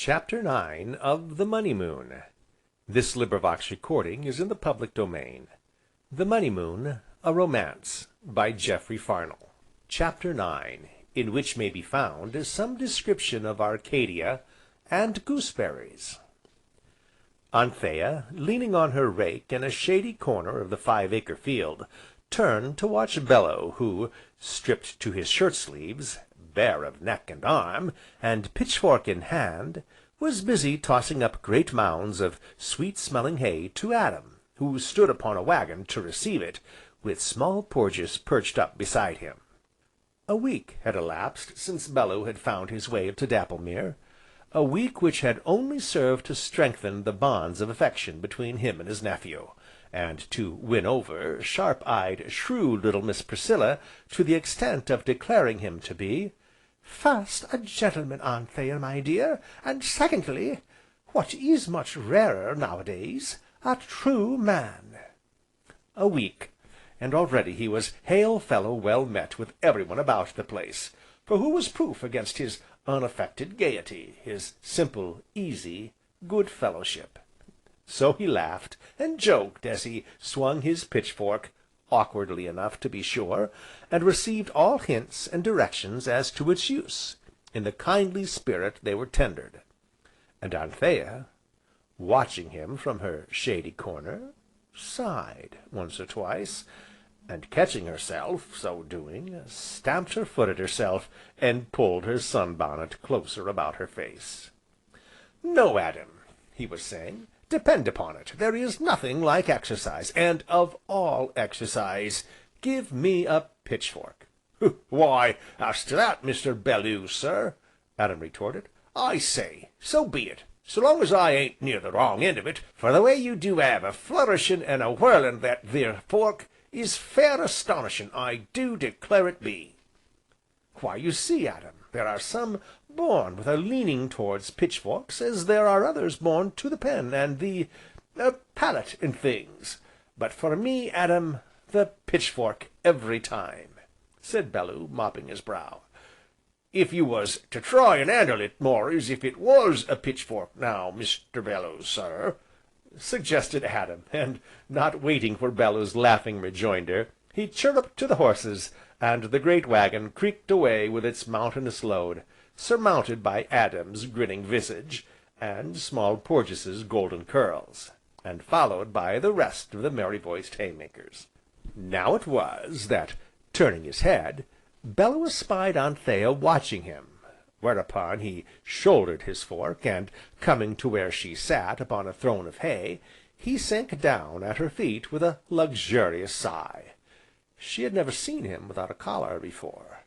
Chapter 9 of The Money Moon. This recording is in the public domain. The Money Moon, a Romance, by Jeffery Farnol. Chapter 9, in which may be found some description of Arcadia, and gooseberries. Anthea, leaning on her rake in a shady corner of the 5-acre field, turned to watch Bellew who, stripped to his shirt-sleeves, bare of neck and arm, and pitchfork in hand, was busy tossing up great mounds of sweet-smelling hay to Adam, who stood upon a wagon to receive it, with Small Porges perched up beside him. A week had elapsed since Bellew had found his way to Dapplemere, a week which had only served to strengthen the bonds of affection between him and his nephew, and to win over sharp-eyed, shrewd little Miss Priscilla to the extent of declaring him to be, "First, a gentleman, Anthea, my dear, and secondly, what is much rarer nowadays, a true man." A week, and already he was hail fellow well met with everyone about the place, for who was proof against his unaffected gaiety, his simple, easy, good fellowship? So he laughed, and joked as he swung his pitchfork, awkwardly enough to be sure, and received all hints and directions as to its use, in the kindly spirit they were tendered. And Anthea, watching him from her shady corner, sighed once or twice, and catching herself, so doing, stamped her foot at herself, and pulled her sunbonnet closer about her face. "No, Adam," he was saying, "depend upon it, there is nothing like exercise, and of all exercise, give me a pitchfork." "Why, as to that, Mr. Bellew, sir," Adam retorted, "I say, so be it, so long as I ain't near the wrong end of it, for the way you do 'ave a flourishin' and a whirlin' that theer fork is fair astonishin', I do declare it be." "Why, you see, Adam, there are some born with a leaning towards pitchforks, as there are others born to the pen, and the palette, and things, but for me, Adam, the pitchfork every time," said Bellew, mopping his brow. "If you was to try and 'andle it more as if it was a pitchfork now, Mr. Bellew, sir," suggested Adam, and, not waiting for Bellew's laughing rejoinder, he chirruped to the horses, and the great wagon creaked away with its mountainous load, surmounted by Adam's grinning visage, and Small Porges's golden curls, and followed by the rest of the merry-voiced haymakers. Now it was that, turning his head, Bellew espied Anthea watching him, whereupon he shouldered his fork, and, coming to where she sat upon a throne of hay, he sank down at her feet with a luxurious sigh. She had never seen him without a collar before,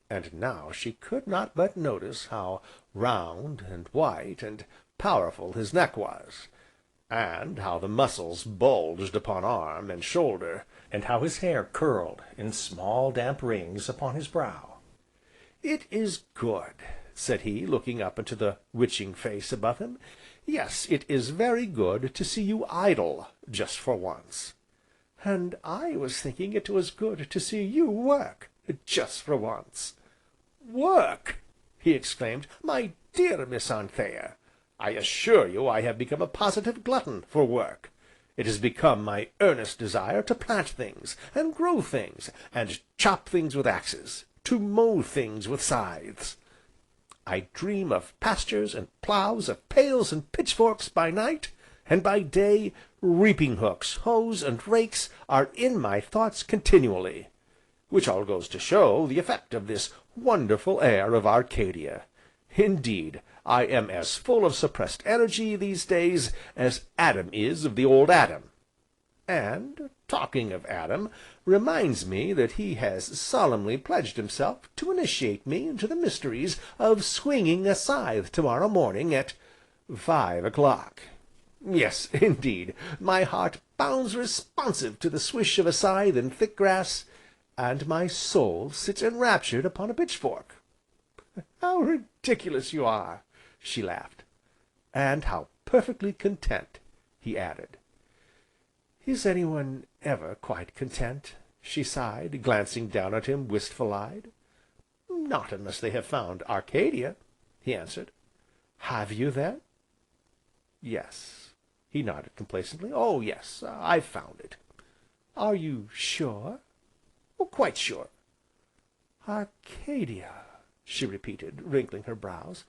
and now she could not but notice how round, and white, and powerful his neck was, and how the muscles bulged upon arm, and shoulder, and how his hair curled in small damp rings upon his brow. "It is good," said he, looking up into the witching face above him, "yes, it is very good to see you idle, just for once." "And I was thinking it was good to see you work, just for once." "Work!" he exclaimed, "my dear Miss Anthea, I assure you I have become a positive glutton for work. It has become my earnest desire to plant things, and grow things, and chop things with axes, to mow things with scythes. I dream of pastures, and ploughs, of pails and pitchforks by night, and by day, reaping hooks, hoes, and rakes are in my thoughts continually, which all goes to show the effect of this wonderful air of Arcadia. Indeed, I am as full of suppressed energy these days as Adam is of the old Adam. And, talking of Adam, reminds me that he has solemnly pledged himself to initiate me into the mysteries of swinging a scythe to-morrow morning at 5 o'clock. Yes, indeed, my heart bounds responsive to the swish of a scythe in thick grass, and my soul sits enraptured upon a pitchfork." "How ridiculous you are!" she laughed. "And how perfectly content," he added. "Is anyone ever quite content?" she sighed, glancing down at him wistful-eyed. "Not unless they have found Arcadia," he answered. "Have you, then?" "Yes." He nodded complacently. "Oh, yes, I've found it." "Are you sure?" "Oh, quite sure." "Arcadia," she repeated, wrinkling her brows.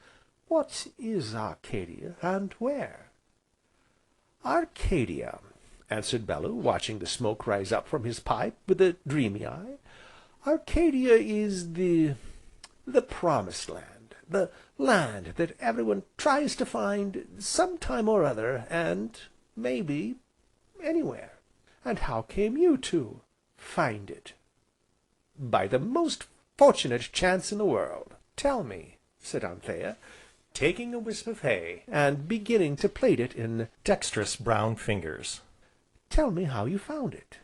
"What is Arcadia, and where?" "Arcadia," answered Bellew, watching the smoke rise up from his pipe with a dreamy eye, "Arcadia is the Promised Land, the land that everyone tries to find some time or other, and, maybe, anywhere." "And how came you to find it?" "By the most fortunate chance in the world." "Tell me," said Anthea, taking a wisp of hay, and beginning to plait it in dexterous brown fingers. "Tell me how you found it."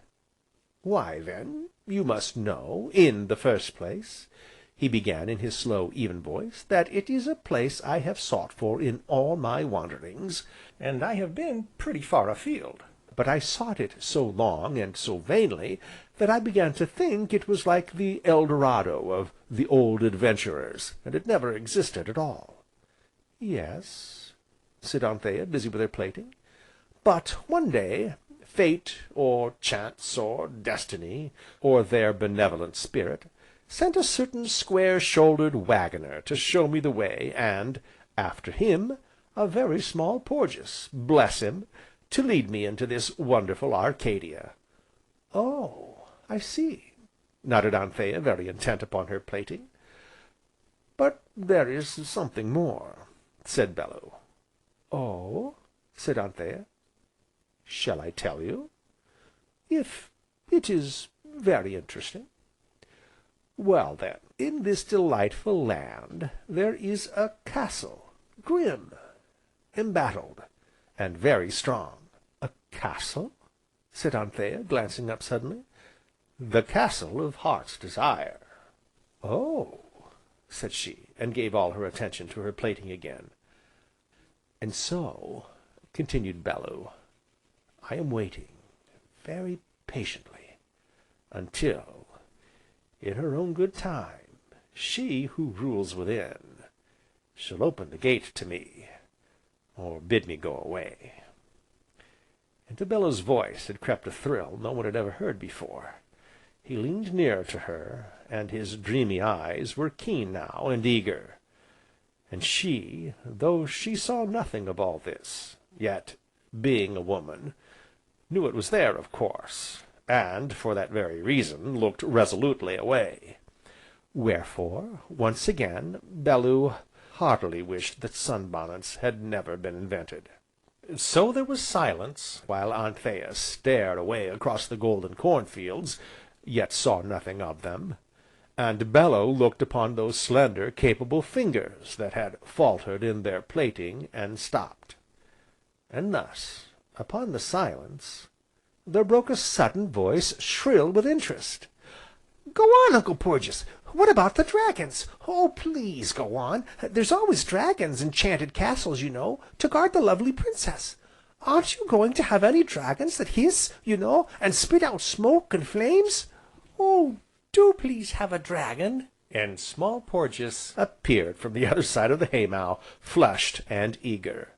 "Why then, you must know, in the first place," he began in his slow, even voice, "that it is a place I have sought for in all my wanderings, and I have been pretty far afield. But I sought it so long, and so vainly, that I began to think it was like the El Dorado of the old adventurers, and it never existed at all." "Yes," said Anthea, busy with her plaiting. "But, one day, Fate, or Chance, or Destiny, or their benevolent spirit, sent a certain square-shouldered waggoner to show me the way, and, after him, a very Small Porges, bless him, to lead me into this wonderful Arcadia." "Oh, I see," nodded Anthea, very intent upon her plaiting. "But there is something more," said Bellew. "Oh?" said Anthea. "Shall I tell you?" "If it is very interesting." "Well then, in this delightful land there is a castle, grim, embattled, and very strong." "A castle?" said Anthea, glancing up suddenly. "The castle of Heart's Desire." "Oh!" said she, and gave all her attention to her plaiting again. "And so," continued Bellew, "I am waiting, very patiently, until, in her own good time, she who rules within, shall open the gate to me, or bid me go away." Into Bellew's voice had crept a thrill no one had ever heard before. He leaned nearer to her, and his dreamy eyes were keen now, and eager. And she, though she saw nothing of all this, yet, being a woman, knew it was there, of course, and, for that very reason, looked resolutely away. Wherefore, once again, Bellew heartily wished that sunbonnets had never been invented. So there was silence, while Anthea stared away across the golden cornfields, yet saw nothing of them, and Bellew looked upon those slender, capable fingers that had faltered in their plaiting, and stopped. And thus, upon the silence, there broke a sudden voice shrill with interest. "Go on, Uncle Porges, what about the dragons? Oh, please go on, there's always dragons in enchanted castles, you know, to guard the lovely Princess. Aren't you going to have any dragons that hiss, you know, and spit out smoke and flames? Oh, do please have a dragon." And Small Porges appeared from the other side of the haymow, flushed and eager.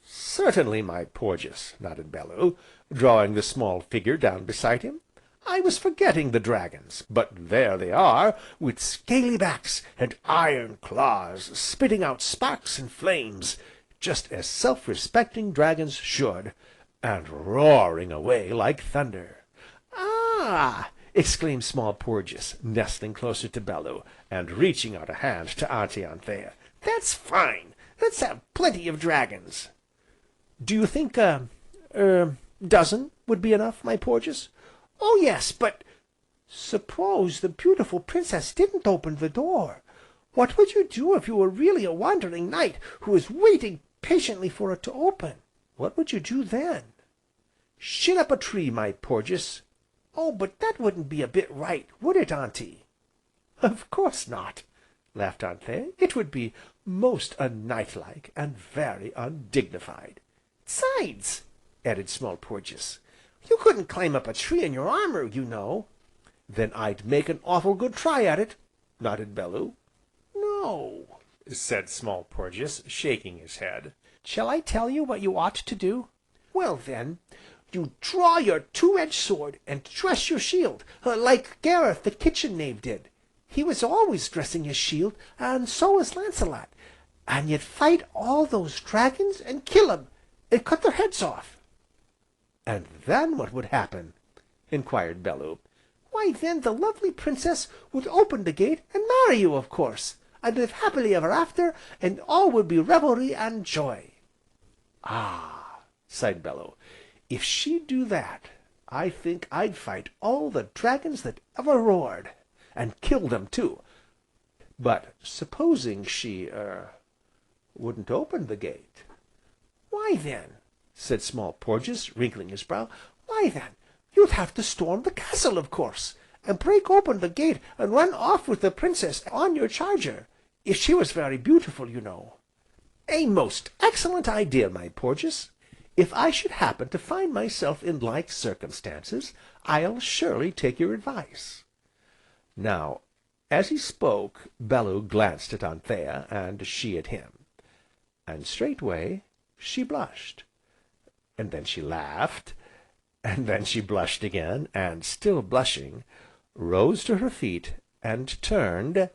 "Certainly, my Porges," nodded Bellew, drawing the small figure down beside him. "I was forgetting the dragons, but there they are, with scaly backs, and iron claws, spitting out sparks and flames, just as self-respecting dragons should, and roaring away like thunder." "Ah!" exclaimed Small Porges, nestling closer to Bellew, and reaching out a hand to Auntie Anthea, "that's fine! Let's have plenty of dragons." "Do you think a dozen would be enough, my Porges?" "Oh yes, but suppose the beautiful Princess didn't open the door? What would you do if you were really a wandering knight who was waiting patiently for it to open? What would you do then?" "Shin up a tree, my Porges." "Oh, but that wouldn't be a bit right, would it, Auntie?" "Of course not," laughed Anthea, "it would be most unknightlike, and very undignified." "'Sides," added Small Porges, "you couldn't climb up a tree in your armour, you know." "Then I'd make an awful good try at it," nodded Bellew. "No," said Small Porges, shaking his head. Shall I tell you what you ought to do? Well then, you draw your two-edged sword, and dress your shield, like Gareth the kitchen knave did. He was always dressing his shield, and so was Lancelot. And you'd fight all those dragons, and kill 'em, and cut their heads off." "And then what would happen?" inquired Bellew. "Why then the lovely princess would open the gate, and marry you, of course, and live happily ever after, and all would be revelry and joy." "Ah!" sighed Bellew, "if she'd do that, I think I'd fight all the dragons that ever roared, and kill them too. But supposing she, wouldn't open the gate?" "Why then," said Small Porges, wrinkling his brow, "why then, you'd have to storm the castle, of course, and break open the gate, and run off with the princess on your charger, if she was very beautiful, you know." "A most excellent idea, my Porges. If I should happen to find myself in like circumstances, I'll surely take your advice." Now, as he spoke, Bellew glanced at Anthea, and she at him, and straightway she blushed, and then she laughed, and then she blushed again, and still blushing, rose to her feet, and turned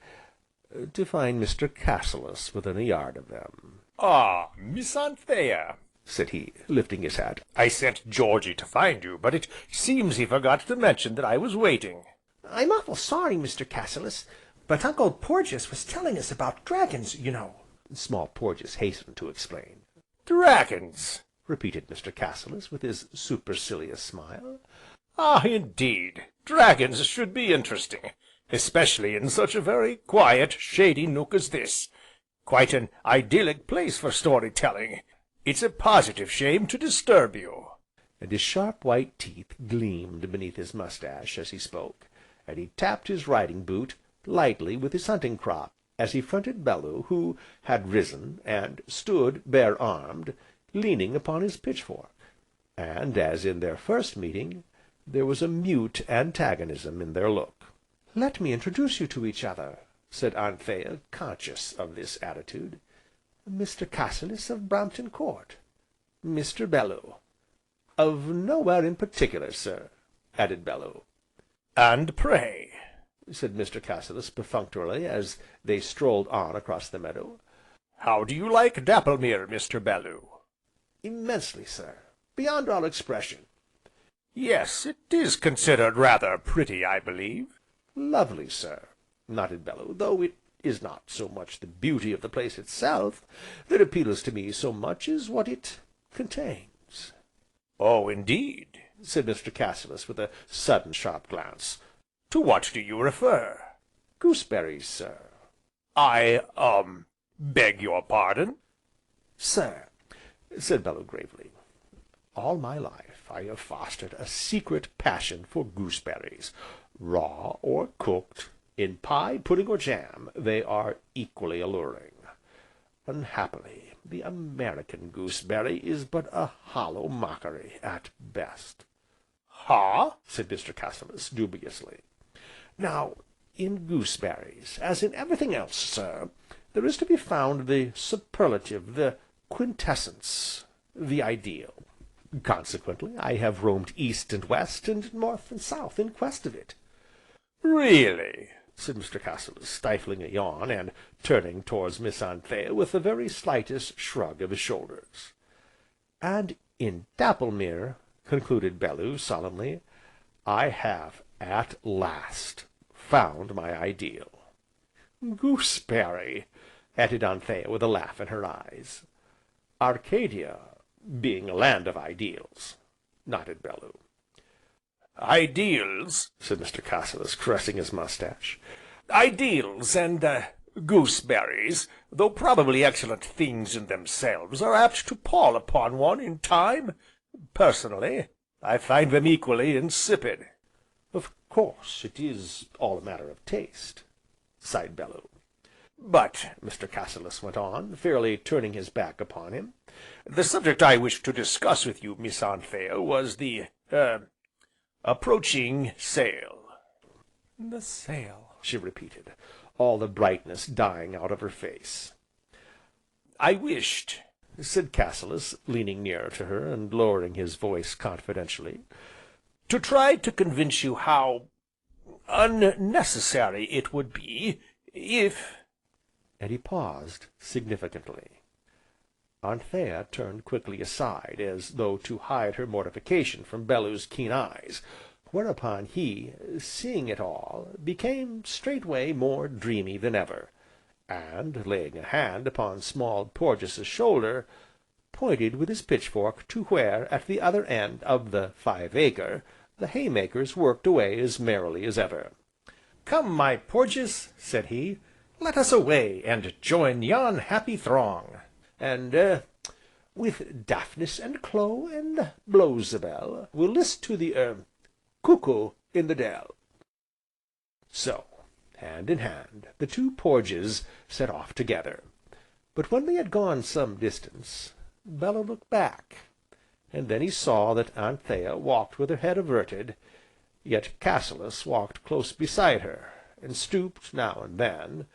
to find Mr. Cassilis within a yard of them. "Ah, Miss Anthea," said he, lifting his hat. "I sent Georgy to find you, but it seems he forgot to mention that I was waiting." "I'm awful sorry, Mr. Cassilis, but Uncle Porges was telling us about dragons, you know," Small Porges hastened to explain. "Dragons!" repeated Mr. Cassilis, with his supercilious smile. "Ah, indeed, dragons should be interesting, especially in such a very quiet, shady nook as this. Quite an idyllic place for story telling. It's a positive shame to disturb you." And his sharp white teeth gleamed beneath his moustache as he spoke, and he tapped his riding boot lightly with his hunting crop, as he fronted Bellew, who had risen, and stood bare-armed, leaning upon his pitchfork, and, as in their first meeting, there was a mute antagonism in their look. "Let me introduce you to each other," said Anthea, conscious of this attitude. "Mr. Cassilis of Brampton Court, Mr. Bellew, of nowhere in particular, sir," added Bellew. "And pray," said Mr. Cassilis perfunctorily, as they strolled on across the meadow, "how do you like Dapplemere, Mr. Bellew?" "Immensely, sir, beyond all expression." "Yes, it is considered rather pretty, I believe." "Lovely, sir," nodded Bellew, "though it is not so much the beauty of the place itself that appeals to me so much as what it contains." "Oh, indeed!" said Mr. Cassilis, with a sudden sharp glance. "To what do you refer?" "Gooseberries, sir." "I, beg your pardon?" "Sir," said Bellew gravely, "all my life I have fostered a secret passion for gooseberries. Raw, or cooked, in pie, pudding, or jam, they are equally alluring. Unhappily, the American gooseberry is but a hollow mockery, at best." "Ha?" said Mr. Cassilis, dubiously. "Now, in gooseberries, as in everything else, sir, there is to be found the superlative, the quintessence, the ideal. Consequently, I have roamed east and west, and north and south, in quest of it." "Really?" said Mr. Cassilis, stifling a yawn, and turning towards Miss Anthea with the very slightest shrug of his shoulders. "And in Dapplemere," concluded Bellew, solemnly, "I have, at last, found my ideal." "Gooseberry!" added Anthea with a laugh in her eyes. "Arcadia being a land of ideals," nodded Bellew. "Ideals," said Mr. Cassilis, caressing his moustache. "Ideals, and, gooseberries, though probably excellent things in themselves, are apt to pall upon one in time. Personally, I find them equally insipid." "Of course, it is all a matter of taste," sighed Bellew. "But," Mr. Cassilis went on, fairly turning his back upon him, "the subject I wished to discuss with you, Miss Anthea, was the, approaching sale." "The sale," she repeated, all the brightness dying out of her face. I wished," said Cassilis, leaning nearer to her, and lowering his voice confidentially, "to try to convince you how unnecessary it would be, if—" and he paused significantly. Anthea turned quickly aside, as though to hide her mortification from Bellew's keen eyes, whereupon he, seeing it all, became straightway more dreamy than ever, and, laying a hand upon Small Porges' shoulder, pointed with his pitchfork to where, at the other end of the 5 acre, the haymakers worked away as merrily as ever. "Come, my Porges," said he, "let us away, and join yon happy throng, and, with Daphnis and Clo and Blowsabel, we'll list to the, cuckoo in the dell." So, hand in hand, the 2 Porges set off together, but when they had gone some distance, Bellew looked back, and then he saw that Anthea walked with her head averted, yet Cassilis walked close beside her, and stooped now and then,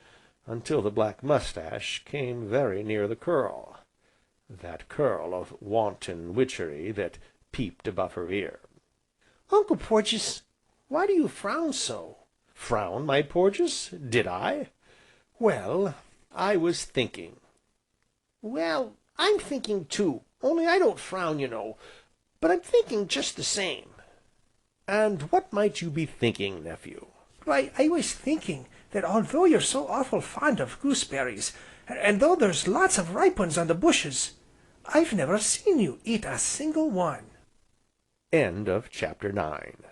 until the black moustache came very near the curl, that curl of wanton witchery that peeped above her ear. "Uncle Porges, why do you frown so?" "Frown, my Porges? Did I? Well, I was thinking." "Well, I'm thinking too, only I don't frown, you know, but I'm thinking just the same." "And what might you be thinking, nephew?" "Why, I was thinking that although you're so awful fond of gooseberries, and though there's lots of ripe ones on the bushes, I've never seen you eat a single one." End of chapter 9.